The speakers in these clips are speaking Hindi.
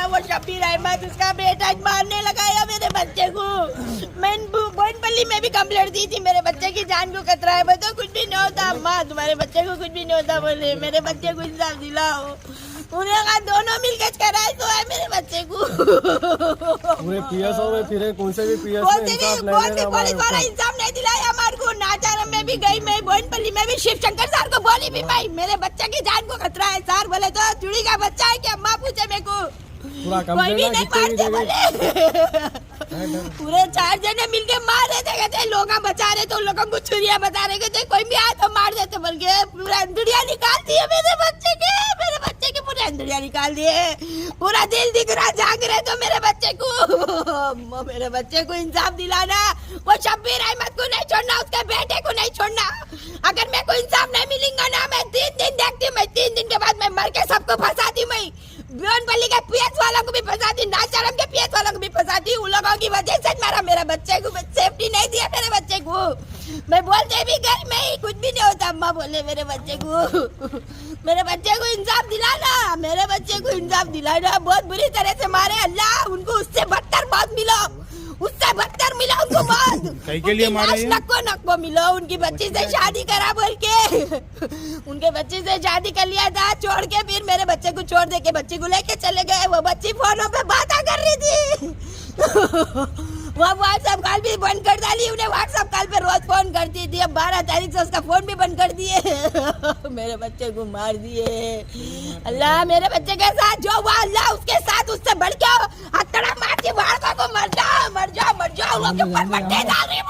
वो शब्बीर अहमद उसका बेटा मारने लगाया मेरे बच्चे को। मैं बोइनपल्ली में भी कंप्लेंट दी थी, मेरे बच्चे की जान को खतरा है। बताओ कुछ भी नहीं होता अम्मा, तुम्हारे बच्चे को कुछ भी नहीं होता बोले। मेरे बच्चे को इंसाफ दिलाओ। उन्हें कहा दोनों मिलकर कराए तो है मेरे बच्चे को। पूरे पीएसओ में फिरे, कौन से भी पीएस में पुलिस वाला इंसाफ नहीं दिलाया हमारे को। नाचारम में भी गई मैं, बोइनपल्ली में भी शिव शंकर सर को बोली भी भाई मेरे बच्चे की जान को खतरा है। सर बोले तो चुड़ी का बच्चा है कि अम्मा पूछे मेरे को, कोई भी नहीं मारते बोले। पूरे 4 जने मिलके मार रहे थे, कहते लोग बचा रहे तो लोगों को छुरिया बता रहे थे, कोई भी आया तो मार देते बोल के। पूरा अंदुड़िया निकाल दिए मेरे बच्चे के पूरे अंदुड़िया निकाल दिए। पूरा दिल दिख रहा, जाग रहे तो मेरे बच्चे को इंसाफ दिलाना। वो शब्बीर अहमद को नहीं छोड़ना, उसके बेटे को नहीं छोड़ना। अगर मेरे को इंसाफ नहीं मिलेगा ना, मैं 3 दिन देखती हूँ, मैं 3 दिन के बाद मैं मर के सबको फंसाती। मैं बोइनपल्ली के पीएस वालों को भी फंसाती, नाचारम के पीएस वालों को भी फंसाती। उन लोगों की वजह से मारा मेरे बच्चे को, सेफ्टी नहीं दिया मेरे बच्चे को। मैं बोलते भी घर में ही कुछ भी नहीं होता, अम्मा बोले मेरे बच्चे को इंसाफ दिलाना, मेरे बच्चे को इंसाफ दिलाना। बहुत बुरी तरह से मारे, अल्लाह उनको उससे बदतर मौत मिला, उससे बदतर मिला उनको मौत। के लिए मारे नक्को मिलो। उनकी बच्ची से शादी करा बोल के, उनके बच्ची से शादी कर लिया था, छोड़ के फिर मेरे बच्चे को छोड़ दे के बच्ची को लेके चले गए। वो बच्ची फोनों पे बातें कर रही थी। वो व्हाट्सएप कॉल भी बंद कर डाली, उन्हें व्हाट्सएप कॉल पे रोज फोन करती थी। अब 12 तारीख से उसका फोन भी बंद कर दिए। मेरे बच्चे को मार दिए। अल्लाह मेरे बच्चे के साथ जो हुआ, अल्लाह उसके साथ उससे बढ़ के हथड़ा मार के बालकों को मर जाओ। लोगों के ऊपर मट्टे डाल रही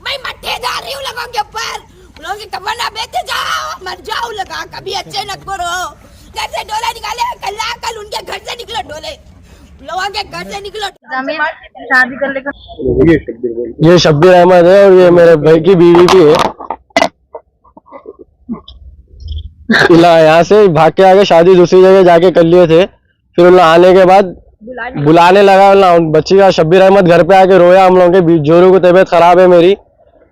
मैं मट्टे डाल रही हूँ लोगों के ऊपर। लोगों की कफन बेचते जाओ, मर जाओ लगा। कभी अच्छे न करो। घर से डोला निकाले, कल उनके घर से निकलो डोले, लोगों के घर से निकलो। शादी कर लेकर ये शब्बीर अहमद है और ये मेरे भाई की बीवी भी है। यहाँ से भाग के आके शादी दूसरी जगह जाके कर लिए थे। फिर उन आने के बाद बुलाने लगा बच्ची का। शब्बीर अहमद घर पे आके रोया हम लोगों के बीच, जोरू को तबीयत खराब है मेरी,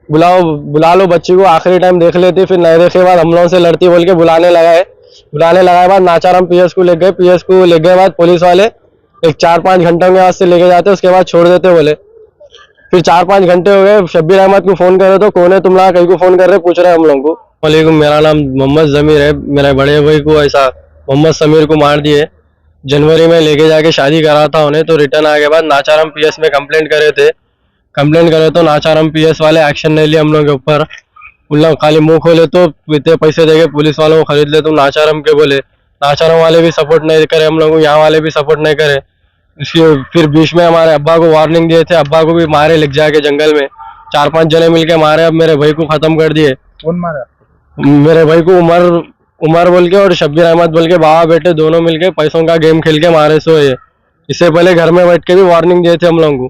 बुला लो बच्ची को, आखिरी टाइम देख लेती। फिर नहीं देखे बाद हम लोगों से लड़ती बोल के बुलाने लगाए बाद नाचारम पीएस को ले गए बाद पुलिस वाले एक 4-5 घंटों के बाद से लेके जाते, उसके बाद छोड़ देते बोले। फिर 4-5 घंटे हो गए, शब्बीर अहमद को फोन कर रहे तो कौन है तुम लोग, कहीं को फोन कर रहे, पूछ रहे हम लोगों को। वालेकुम, मेरा नाम मोहम्मद जमीर है। मेरे बड़े भाई को ऐसा मोहम्मद समीर को मार दिए। जनवरी में लेके जाके शादी करा था उन्हें, तो रिटर्न आने के बाद नाचारम पीएस में कंप्लेंट करे तो नाचारम पीएस वाले एक्शन नहीं लिए हम लोग के ऊपर। उन लोग खाली मुंह खोले तो इतने पैसे देके पुलिस वालों को खरीद ले, तुम नाचारम के बोले। नाचारम वाले भी सपोर्ट नहीं करे हम लोग को, यहाँ वाले भी सपोर्ट नहीं करे। फिर बीच में हमारे अब्बा को वार्निंग दिए थे, अब्बा को भी मारे लिख जाके जंगल में। 4-5 जने मिलके मारे। अब मेरे भाई को खत्म कर दिए। कौन मारा? मेरे भाई को उमर बोल के और शब्बीर अहमद बोल के बाबा बेटे दोनों मिलके पैसों का गेम खेल के मारे सो ये। इससे पहले घर में बैठ के भी वार्निंग दिए थे हम लोगों को।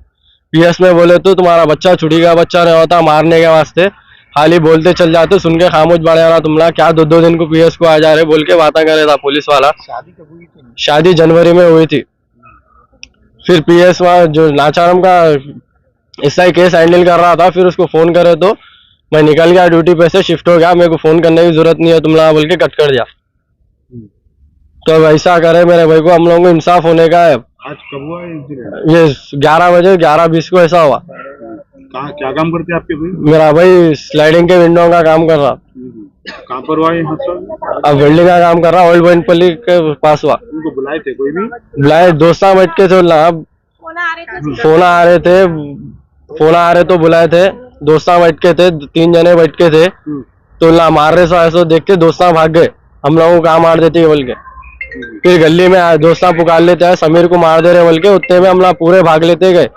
पीएस में बोले तो तुम्हारा बच्चा छुड़ी का बच्चा नहीं होता, मारने के वास्ते खाली बोलते चल जाते, सुन के खामोश बढ़ जाना तुम लोग। क्या 2 दिन को पीएस को आ जा रहे बोल के बातें करे था पुलिस वाला। शादी कब हुई थी? शादी जनवरी में हुई थी। फिर पीएस जो नाचारम का एसआई केस हैंडल कर रहा था, फिर उसको फोन करे तो मैं निकल गया ड्यूटी पे से, शिफ्ट हो गया, मेरे को फोन करने की जरूरत नहीं है तुम लोग बोल के कट कर दिया। तो वैसा करे मेरे भाई को, हम लोगों को इंसाफ होने का है। आज कब हुआ इंसिडेंट? ये 11 बजे 11:20 को ऐसा हुआ। क्या काम करते हैं आपके भाई? मेरा भाई स्लाइडिंग के विंडो का काम कर रहा। कहाँ पर हुआ ये हादसा? अब वेल्डिंग का काम कर रहा, ओल्ड बोइनपल्ली के पास हुआ। उनको बुलाए थे कोई भी? बुलाए, दोस्ता बैठ के थे। अब फोन आ रहे तो बुलाए थे, दोस्ता बैठ के थे, 3 जने बैठ के थे। तो मार रहे सो ऐसा देख के दोस्ता भाग गए, हम लोगों को कहाँ मार देते बोल के। फिर गली में दोस्ता पुकार लेते हैं, समीर को मार दे रहे बोल के। उतने में हम लोग पूरे भाग लेते गए।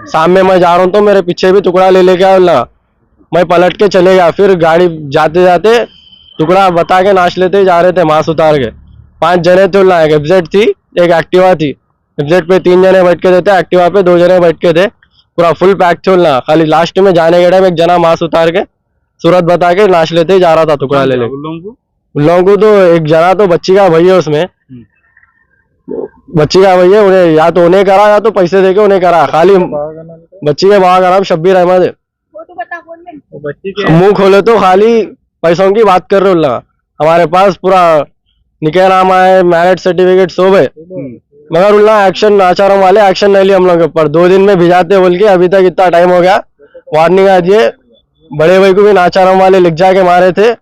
सामने मैं जा रहा हूँ तो मेरे पीछे भी टुकड़ा ले लेके आया, मैं पलट के चले गया। फिर गाड़ी जाते जाते टुकड़ा बता के नाच लेते जा रहे थे, मांस उतार के। 5 जने थे, एक एफजेड थी, एक एक्टिवा थी। एफजेड पे 3 जने बैठ के थे, एक्टिवा पे 2 जने बैठ के थे। पूरा फुल पैक थे। खाली लास्ट में जाने के टाइम एक जना मांस उतार के सूरत बता के नाच लेते जा रहा था टुकड़ा ले लेके। उन लोगों को तो एक जना तो बच्ची का भैया, उसमें बच्ची का भैया, उन्हें या तो उन्हें करा या तो पैसे देके उन्हें करा। खाली बच्ची के बाबा का नाम शब्बीर अहमद है। मुंह खोले तो खाली पैसों की बात कर रहे हो। हमारे पास पूरा निकाहनामा है, मैरिज सर्टिफिकेट सब है। मगर उन्होंने एक्शन नाचारों वाले एक्शन नहीं लिया हम लोग के ऊपर। 2 दिन में भिजाते बोल के अभी तक इतना टाइम हो गया, वार्निंग आ दिए। बड़े भाई को भी नाचारों वाले लिख जाके मारे थे,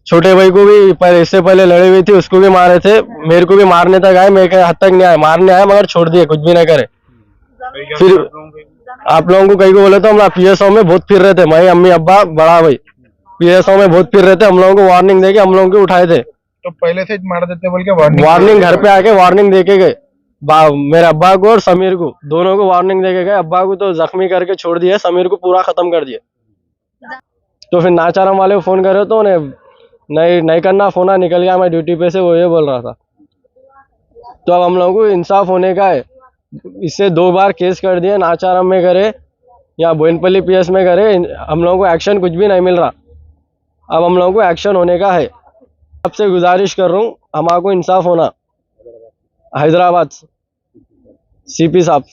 छोटे भाई को भी इससे पहले लड़ी हुई थी उसको भी मारे थे, मेरे को भी मारने तक आए, मेरे हद तक नहीं आए, मारने आए मगर छोड़ दिए, कुछ भी नहीं करे। फिर आप लोगों को कहीं को बोले तो हम पीएसओ में बहुत फिर रहे थे, मैं अम्मी अब्बा बड़ा भाई पीएसओ में बहुत फिर रहे थे, हम लोगों को वार्निंग देके हम लोगों को उठाए थे। तो पहले से मार देते बोल के वार्निंग घर पे आके वार्निंग देके गए, मेरे अब्बा को और समीर को दोनों को वार्निंग देके गए। अब्बा को तो जख्मी करके छोड़ दिया, समीर को पूरा खत्म कर दिया। तो फिर नाचाराम वाले को फोन करे तो उन्हें नहीं करना, फोन निकल गया मैं ड्यूटी पे से, वो ये बोल रहा था। तो अब हम लोगों को इंसाफ होने का है। इससे 2 बार केस कर दिए, नाचाराम में करे या बोयनपल्ली पीएस में करे, हम लोगों को एक्शन कुछ भी नहीं मिल रहा। अब हम लोगों को एक्शन होने का है। आपसे गुजारिश कर रहा हूँ, हमारे को इंसाफ होना। हैदराबाद सीपी साहब।